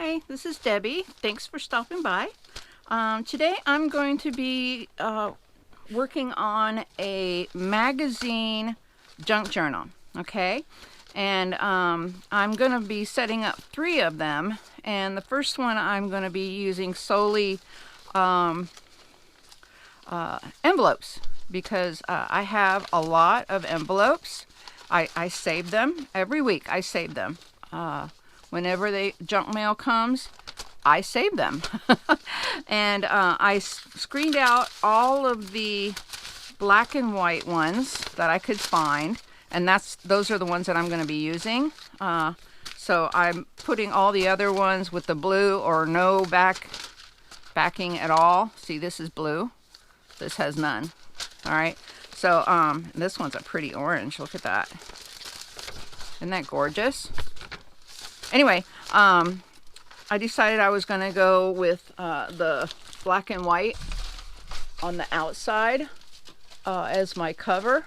Hi, this is Debbie. Thanks for stopping by. Today I'm going to be working on a magazine junk journal, okay? And I'm going to be setting up 3 of them. And the first one I'm going to be using solely envelopes because I have a lot of envelopes. I save them every week. I save them. Whenever the junk mail comes, I save them. And I screened out all of the black and white ones that I could find, and those are the ones that I'm going to be using. So I'm putting all the other ones with the blue or no backing at all. See, this is blue. This has none. All right. So this one's a pretty orange. Look at that. Isn't that gorgeous? Anyway, I decided I was going to go with the black and white on the outside as my cover.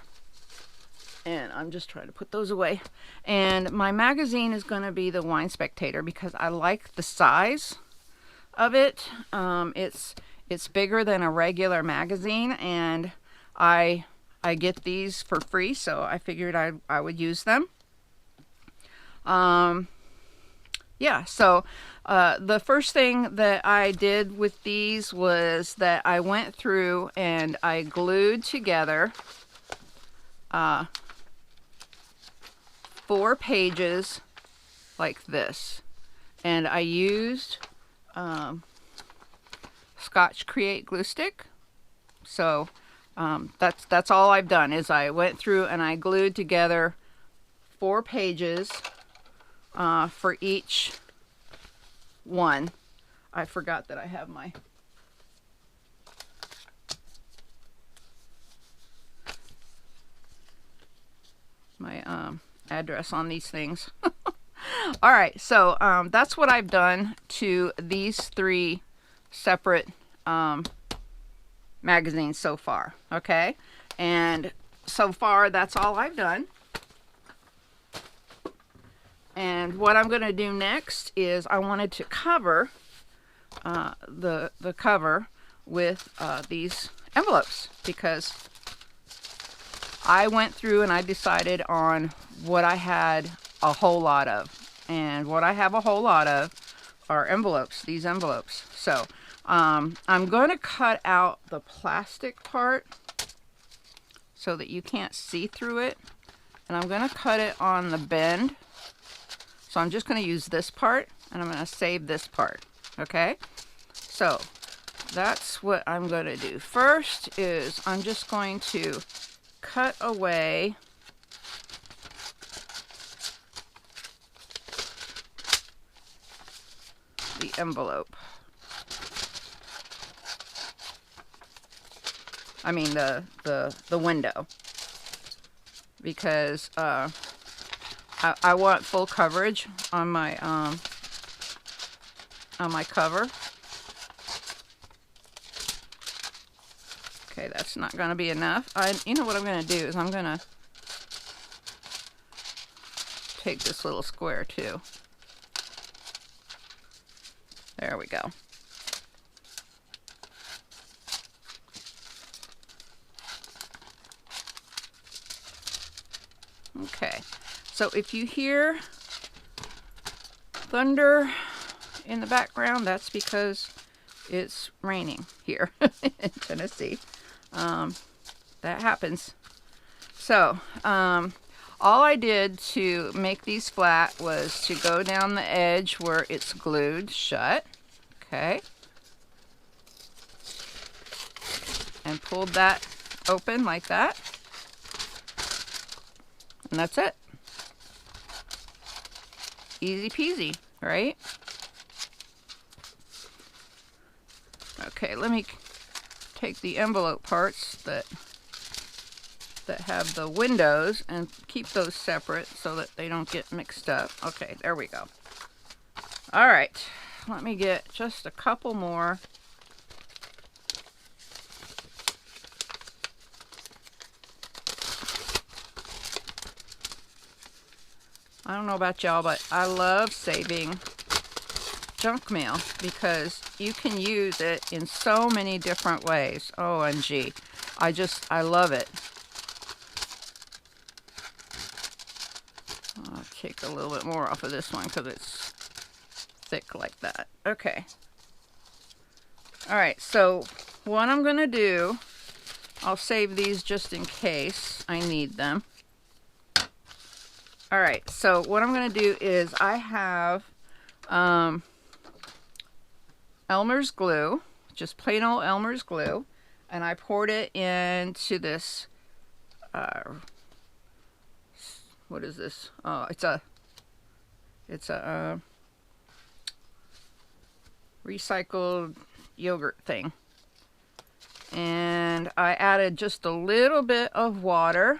And I'm just trying to put those away. And my magazine is going to be the Wine Spectator because I like the size of it. It's bigger than a regular magazine, and I get these for free, so I figured I would use them. Yeah, so the first thing that I did with these was that I went through and I glued together 4 pages like this. And I used Scotch Create glue stick. So that's all I've done is I went through and I glued together 4 pages for each one. I forgot that I have my address on these things. All right, so that's what I've done to these 3 separate magazines so far. Okay, and so far that's all I've done. And what I'm going to do next is I wanted to cover the cover with these envelopes because I went through and I decided on what I had a whole lot of. And what I have a whole lot of are envelopes, these envelopes. So I'm going to cut out the plastic part so that you can't see through it. And I'm going to cut it on the bend. So I'm just going to use this part, and I'm going to save this part, okay? So that's what I'm going to do. First is I'm just going to cut away the envelope. I mean the window, because I want full coverage on my cover. Okay, that's not going to be enough. You know what I'm going to do is I'm going to take this little square too. There we go. Okay. So if you hear thunder in the background, that's because it's raining here in Tennessee. That happens. So all I did to make these flat was to go down the edge where it's glued shut. Okay. And pulled that open like that. And that's it. Easy peasy, right? Okay, let me take the envelope parts that have the windows and keep those separate so that they don't get mixed up. Okay, there we go. All right, let me get just a couple more. I don't know about y'all, but I love saving junk mail because you can use it in so many different ways. OMG. I love it. I'll take a little bit more off of this one because it's thick like that. Okay. All right, so what I'm going to do, I'll save these just in case I need them. All right, so what I'm going to do is I have Elmer's glue, just plain old Elmer's glue, and I poured it into this, what is this? Oh, it's a recycled yogurt thing. And I added just a little bit of water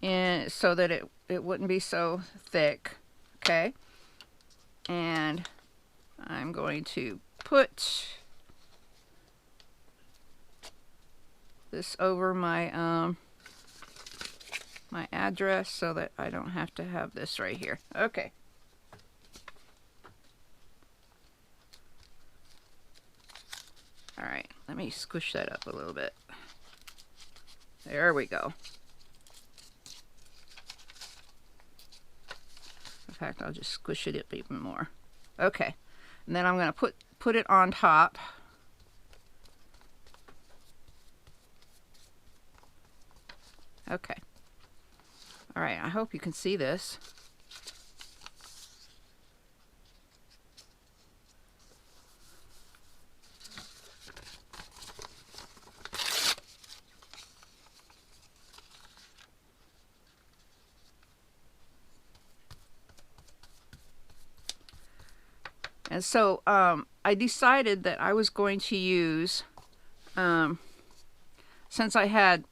in so that it wouldn't be so thick. Okay. And I'm going to put this over my my address so that I don't have to have this right here. Okay. All right, let me squish that up a little bit. There we go. In fact, I'll just squish it up even more. Okay, and then I'm going to put it on top. Okay. All right, I hope you can see this. And so I decided that I was going to use, since I had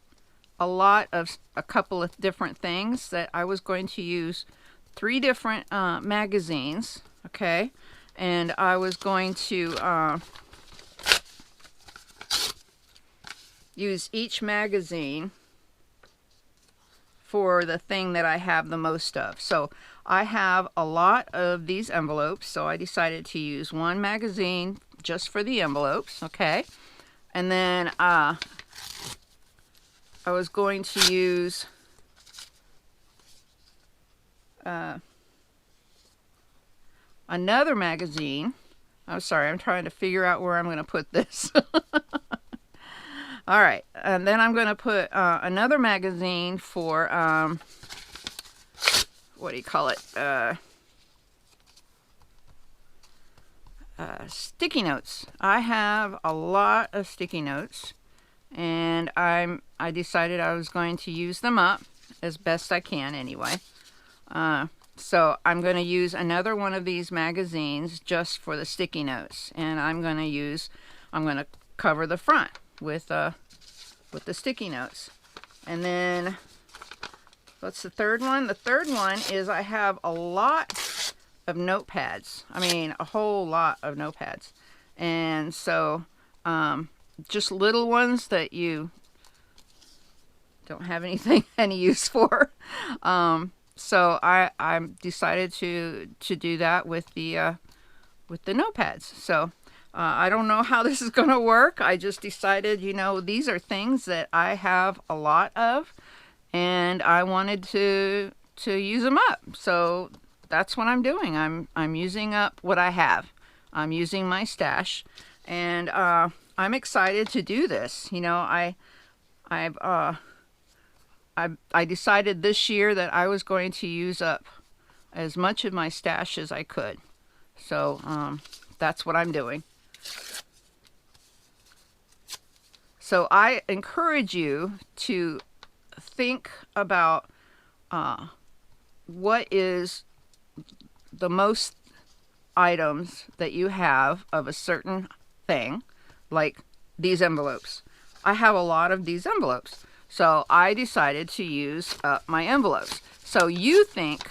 a couple of different things, that I was going to use 3 different magazines, okay? And I was going to use each magazine for the thing that I have the most of. So I have a lot of these envelopes, so I decided to use 1 magazine just for the envelopes, okay? And then I was going to use another magazine. I'm sorry, I'm trying to figure out where I'm going to put this. All right, and then I'm going to put another magazine for, what do you call it? Sticky notes. I have a lot of sticky notes, and I decided I was going to use them up as best I can anyway. So I'm going to use another one of these magazines just for the sticky notes, and I'm going to cover the front with the sticky notes. And then what's the third one? The third one is I have a lot of notepads. I mean, a whole lot of notepads. And so just little ones that you don't have any use for. So I decided to do that with the notepads. So I don't know how this is going to work. I just decided, these are things that I have a lot of, and I wanted to use them up. So that's what I'm doing. I'm using up what I have. I'm using my stash, and I'm excited to do this. I decided this year that I was going to use up as much of my stash as I could. So that's what I'm doing. So I encourage you to think about what is the most items that you have of a certain thing, like these envelopes. I have a lot of these envelopes, so I decided to use my envelopes. So you think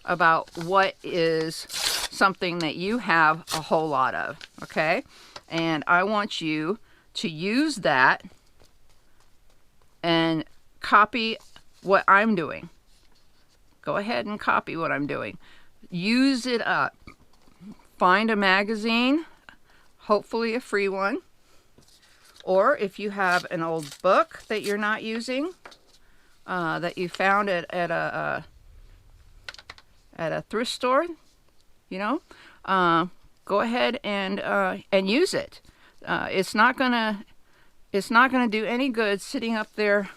about what is something that you have a whole lot of, okay? And I want you to use that and copy what I'm doing. Go ahead and copy what I'm doing. Use it up. find a magazine, hopefully a free one. Or if you have an old book that you're not using, that you found at a thrift store, you know, go ahead and use it. It's not gonna do any good sitting up there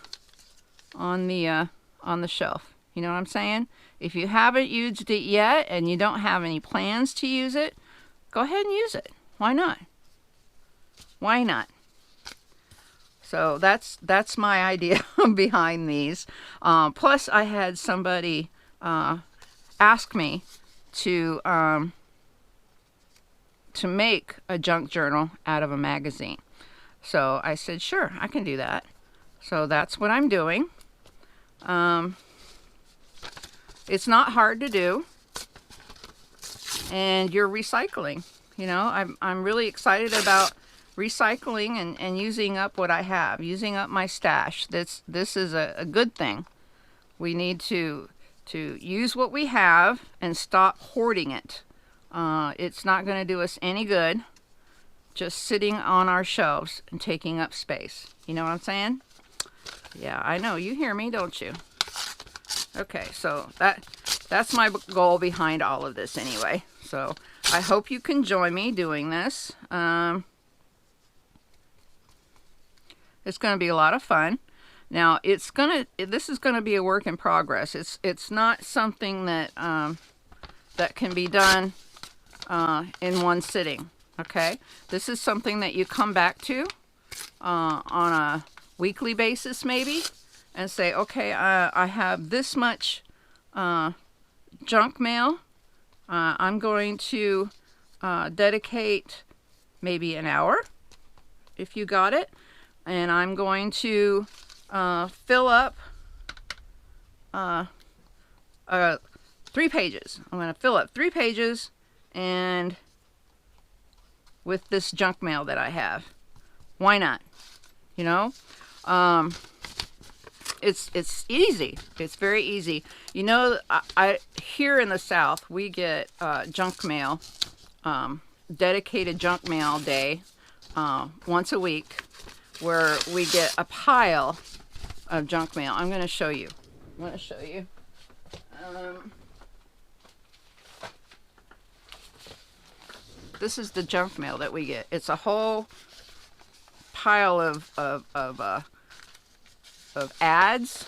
on the shelf. You know what I'm saying? If you haven't used it yet and you don't have any plans to use it, go ahead and use it. Why not? Why not? So that's my idea behind these. Plus, I had somebody ask me to make a junk journal out of a magazine. So I said, sure, I can do that. So that's what I'm doing. It's not hard to do, and you're recycling. You know, I'm really excited about recycling and using up what I have, using up my stash. This is a good thing. We need to use what we have and stop hoarding it. It's not going to do us any good just sitting on our shelves and taking up space. You know what I'm saying? Yeah, I know. You hear me, don't you? Okay, so that's my goal behind all of this anyway. So I hope you can join me doing this. It's going to be a lot of fun. Now, this is going to be a work in progress. It's not something that that can be done in one sitting. Okay, this is something that you come back to on a weekly basis, maybe, and say, okay, I have this much junk mail. I'm going to dedicate maybe an hour, if you got it, and I'm going to fill up 3 pages. I'm going to fill up 3 pages and with this junk mail that I have. Why not? You know, it's easy. It's very easy. You know, I here in the South we get junk mail, dedicated junk mail day, once a week, where we get a pile of junk mail. I'm going to show you. This is the junk mail that we get. It's a whole pile of ads.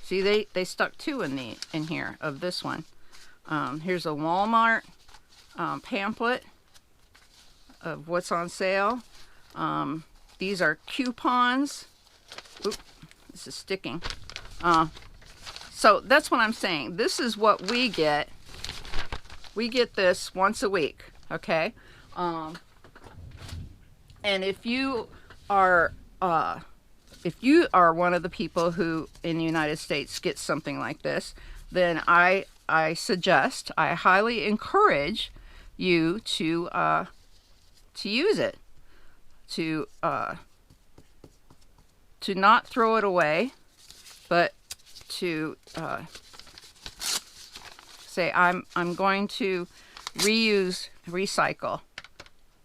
See, they stuck 2 in here of this one. Here's a Walmart pamphlet of what's on sale. These are coupons. Oop, this is sticking. So that's what I'm saying. This is what we get. We get this once a week. Okay, and if you are one of the people who in the United States gets something like this, then I highly encourage you to use it, to not throw it away, but to say I'm going to recycle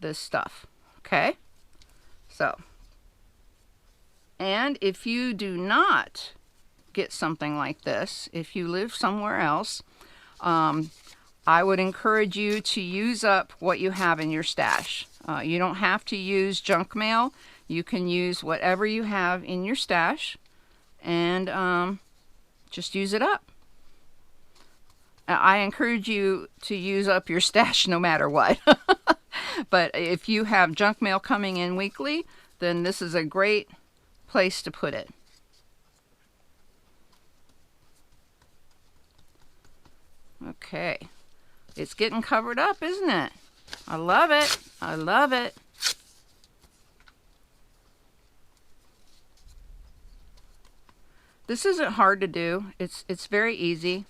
this stuff. Okay, so, and if you do not get something like this, if you live somewhere else, I would encourage you to use up what you have in your stash. You don't have to use junk mail. You can use whatever you have in your stash and just use it up. I encourage you to use up your stash no matter what. But if you have junk mail coming in weekly, then this is a great place to put it. Okay. It's getting covered up, isn't it? I love it. I love it. This isn't hard to do. It's very easy.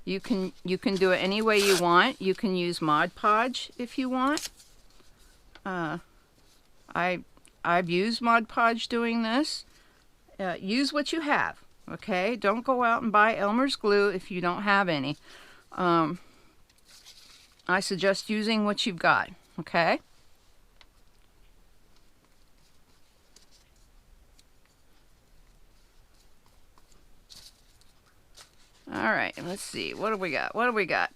You can do it any way you want. You can use Mod Podge if you want. I've used Mod Podge doing this. Use what you have. Okay, don't go out and buy Elmer's glue if you don't have any. I suggest using what you've got. Okay. All right, let's see. What do we got? What do we got?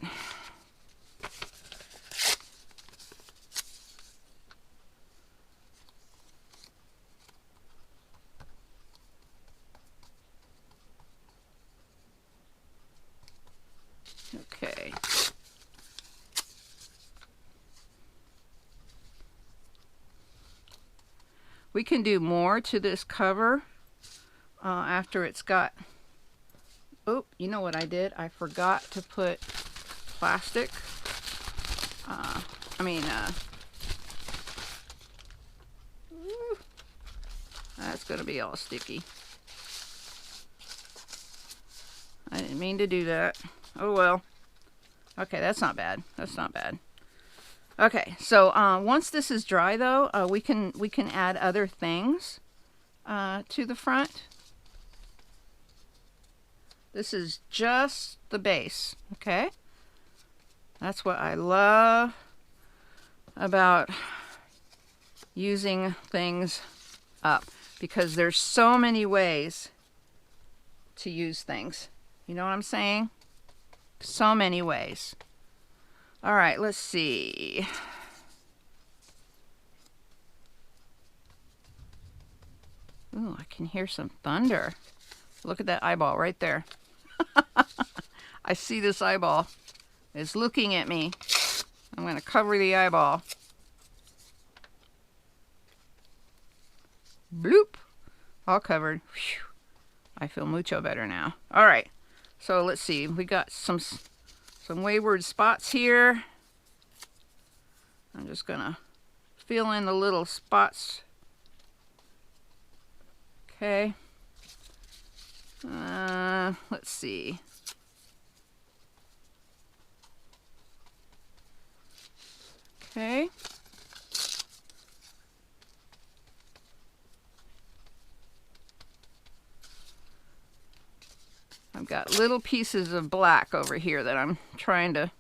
Okay. We can do more to this cover after it's got... Oh, you know what I did? I forgot to put plastic. That's going to be all sticky. I didn't mean to do that. Oh well. Okay, that's not bad. That's not bad. Okay, so once this is dry, though, we can add other things to the front. This is just the base, okay? That's what I love about using things up, because there's so many ways to use things. You know what I'm saying? So many ways. All right, let's see. Ooh, I can hear some thunder. Look at that eyeball right there. I see this eyeball. It's looking at me. I'm going to cover the eyeball. Bloop. All covered. Whew. I feel mucho better now. All right. So let's see. We got some wayward spots here. I'm just going to fill in the little spots. Okay. Let's see. Okay. I've got little pieces of black over here that I'm trying to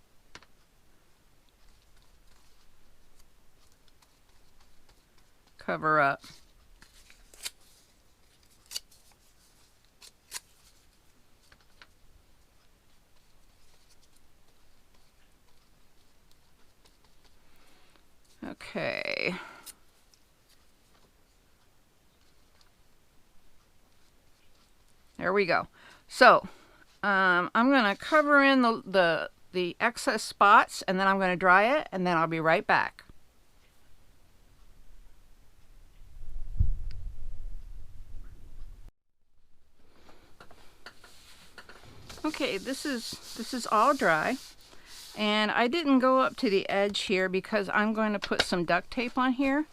cover up. Okay. There we go. So, I'm going to cover in the excess spots, and then I'm going to dry it, and then I'll be right back. Okay, this is all dry. And I didn't go up to the edge here because I'm going to put some duct tape on here.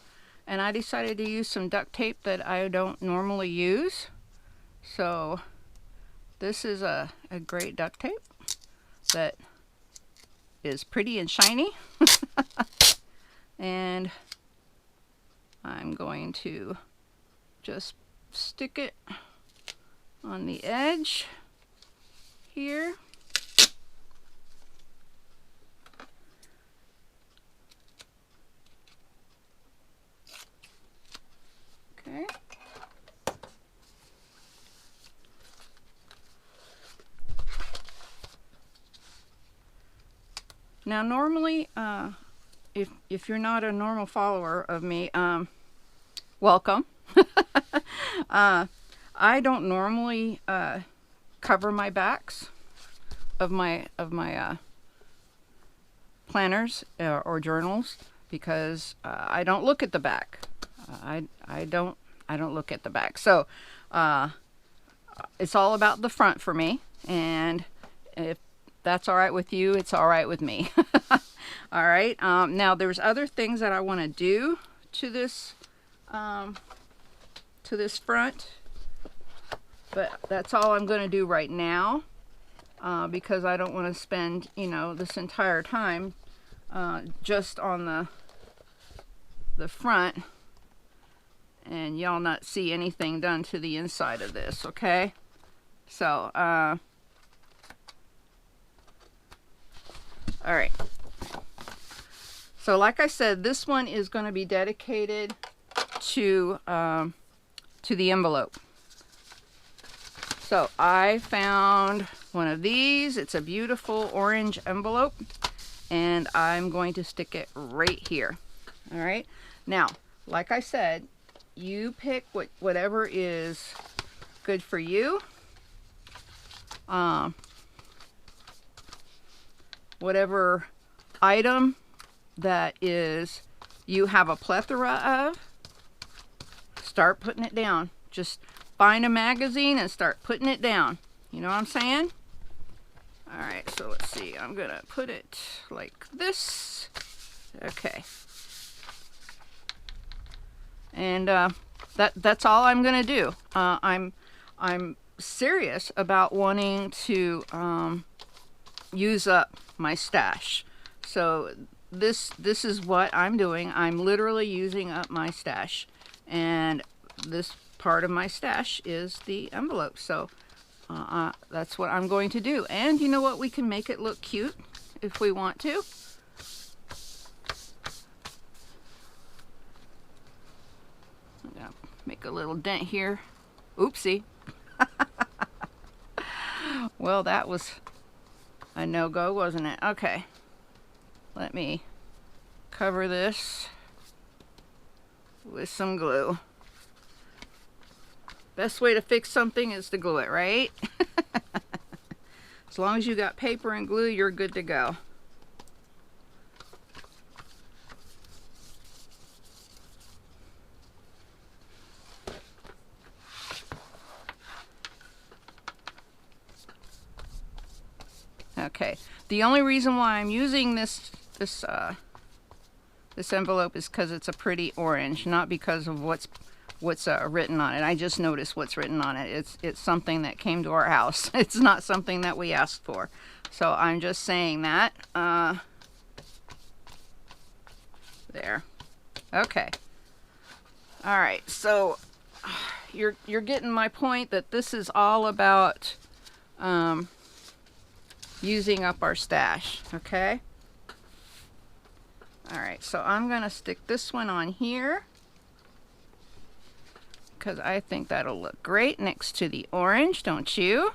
And I decided to use some duct tape that I don't normally use. So this is a great duct tape that is pretty and shiny. And I'm going to just stick it on the edge here. Okay. Now normally, if you're not a normal follower of me, welcome. I don't normally cover my backs of my planners or journals because I don't look at the back. I don't look at the back. So it's all about the front for me, and if that's all right with you, it's all right with me. All right. Now there's other things that I want to do to this front, but that's all I'm going to do right now because I don't want to spend, this entire time just on the front and y'all not see anything done to the inside of this. Okay. So, all right. So like I said, this one is going to be dedicated to the envelope. So I found one of these. It's a beautiful orange envelope, and I'm going to stick it right here. All right. Now, like I said, you pick whatever is good for you. Whatever item that is you have a plethora of, start putting it down. Just find a magazine and start putting it down. You know what I'm saying? All right, so let's see. I'm gonna put it like this. Okay. And that's all I'm gonna do. I'm serious about wanting to use up my stash. So this is what I'm doing. I'm literally using up my stash, and this part of my stash is the envelope. So that's what I'm going to do. And you know what? We can make it look cute if we want to. I'm gonna make a little dent here. Oopsie. Well, that was a no-go, wasn't it? Okay. Let me cover this with some glue. Best way to fix something is to glue it, right? As long as you got paper and glue, you're good to go. Okay. The only reason why I'm using this envelope is because it's a pretty orange, not because of what's written on it. I just noticed what's written on it. It's something that came to our house. It's not something that we asked for. So I'm just saying that. There. Okay. All right. So you're getting my point that this is all about using up our stash. Okay. All right. So I'm gonna stick this one on here, because I think that'll look great next to the orange, don't you?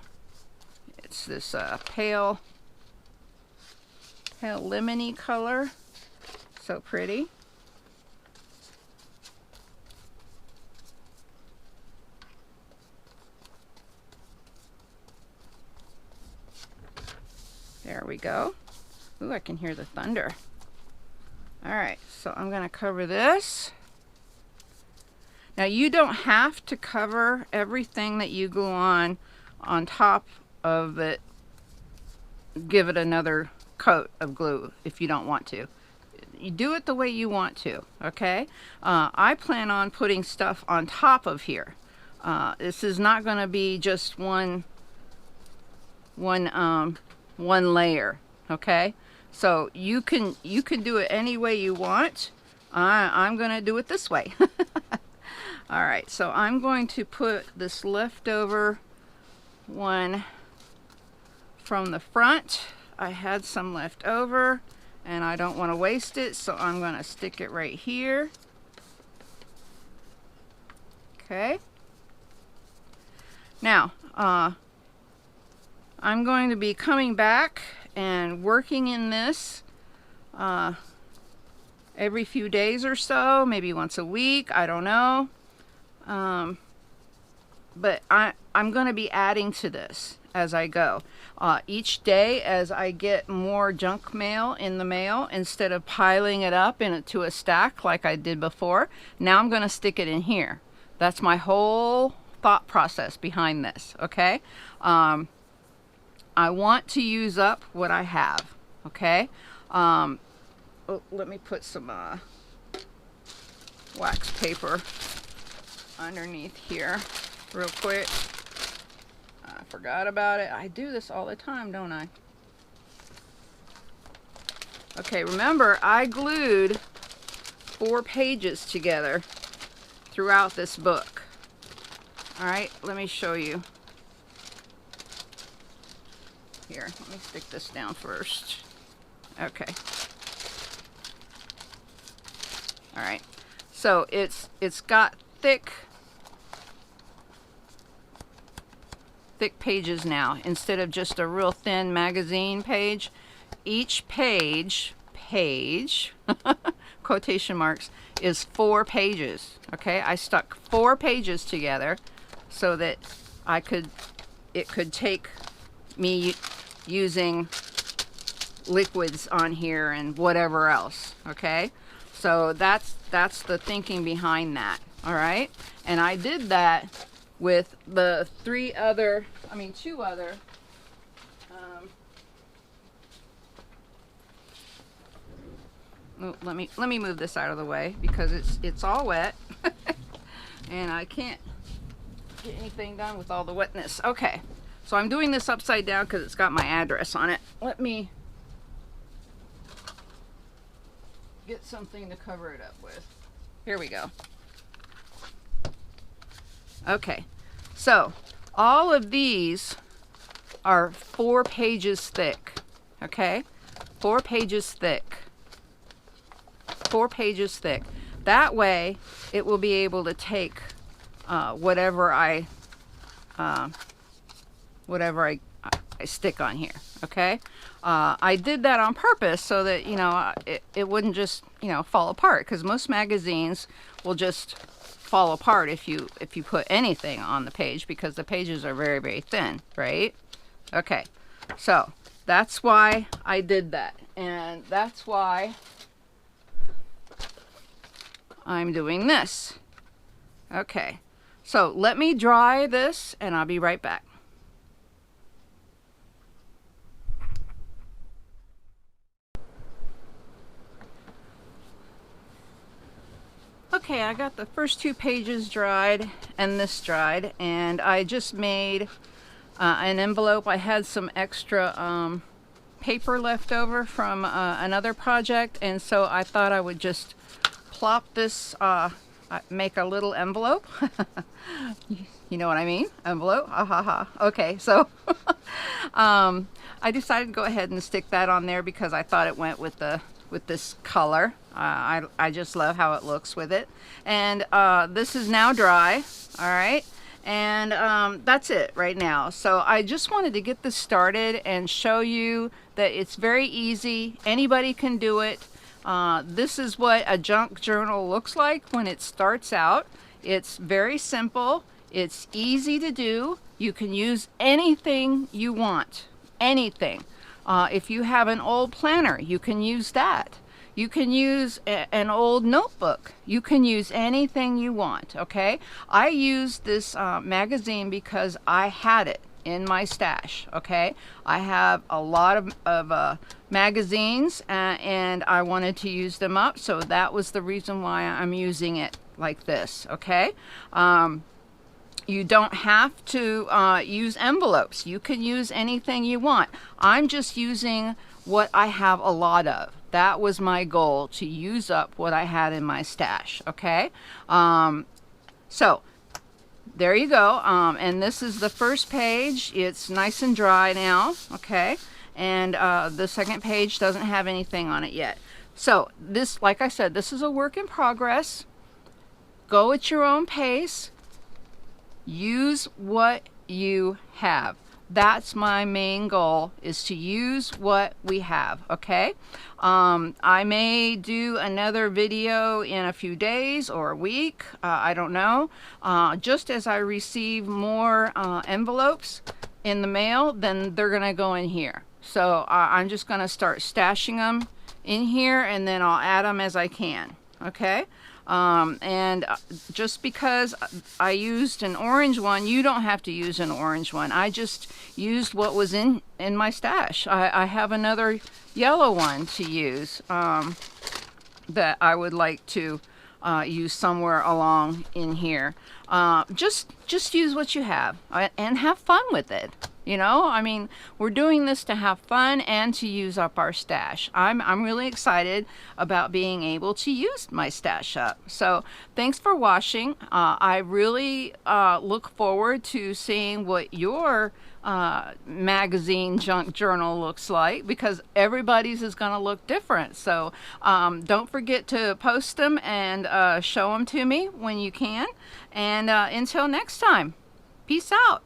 It's this pale lemony color. So pretty. There we go. Ooh, I can hear the thunder. All right, so I'm gonna cover this. Now you don't have to cover everything that you glue on top of it. Give it another coat of glue if you don't want to. You do it the way you want to, okay? I plan on putting stuff on top of here. This is not going to be just one layer, okay? So you can do it any way you want. I'm going to do it this way. All right, so I'm going to put this leftover one from the front. I had some left over and I don't want to waste it, so I'm going to stick it right here. Okay. Now, I'm going to be coming back and working in this every few days or so, maybe once a week, I don't know. But I'm going to be adding to this as I go. Each day as I get more junk mail in the mail, instead of piling it up into a stack like I did before, now I'm going to stick it in here. That's my whole thought process behind this, okay? I want to use up what I have, okay? Oh, let me put some wax paper underneath here real quick. I forgot about it. I do this all the time, don't I? Okay, remember I glued 4 pages together throughout this book. All right, let me show you. Here, let me stick this down first. Okay. All right. So it's got thick pages now instead of just a real thin magazine page. Each page quotation marks is 4 pages. Okay, I stuck 4 pages together so that it could take me using liquids on here and whatever else. Okay, so that's the thinking behind that. All right, and I did that with the 2 other let me move this out of the way because it's all wet and I can't get anything done with all the wetness. Okay, so I'm doing this upside down because it's got my address on it. Let me get something to cover it up with. Here we go. Okay, so all of these are 4 pages thick. Okay, 4 pages thick. 4 pages thick. That way it will be able to take whatever I stick on here. Okay, I did that on purpose so that it wouldn't just fall apart, because most magazines will just fall apart if you put anything on the page, because the pages are very, very thin, right? Okay, so that's why I did that, and that's why I'm doing this. Okay, so let me dry this and I'll be right back. Okay, I got the first 2 pages dried and this dried, and I just made an envelope. I had some extra paper left over from another project, and so I thought I would just plop this, make a little envelope. You know what I mean? Envelope. Okay, so I decided to go ahead and stick that on there because I thought it went with this color. I just love how it looks with it. And this is now dry. All right, and that's it right now. So I just wanted to get this started and show you that it's very easy. Anybody can do it. This is what a junk journal looks like when it starts out. It's very simple. It's easy to do. You can use anything you want. Anything. If you have an old planner, you can use that. You can use an old notebook. You can use anything you want, okay? I used this magazine because I had it in my stash, okay? I have a lot of magazines and I wanted to use them up, so that was the reason why I'm using it like this, okay? You don't have to use envelopes. You can use anything you want. I'm just using what I have a lot of. That was my goal, to use up what I had in my stash, okay? So there you go. And this is the first page. It's nice and dry now, okay? And the second page doesn't have anything on it yet. So this, like I said, this is a work in progress. Go at your own pace. Use what you have. That's my main goal, is to use what we have, okay? I may do another video in a few days or a week, I don't know. Just as I receive more envelopes in the mail, then they're gonna go in here. So I'm just gonna start stashing them in here, and then I'll add them as I can, okay? And just because I used an orange one, you don't have to use an orange one. I just used what was in my stash. I have another yellow one to use that I would like to use somewhere along in here. Just use what you have and have fun with it. You know, I mean, we're doing this to have fun and to use up our stash. I'm really excited about being able to use my stash up. So thanks for watching. I really look forward to seeing what your magazine junk journal looks like, because everybody's is going to look different. So don't forget to post them and show them to me when you can. And until next time, peace out.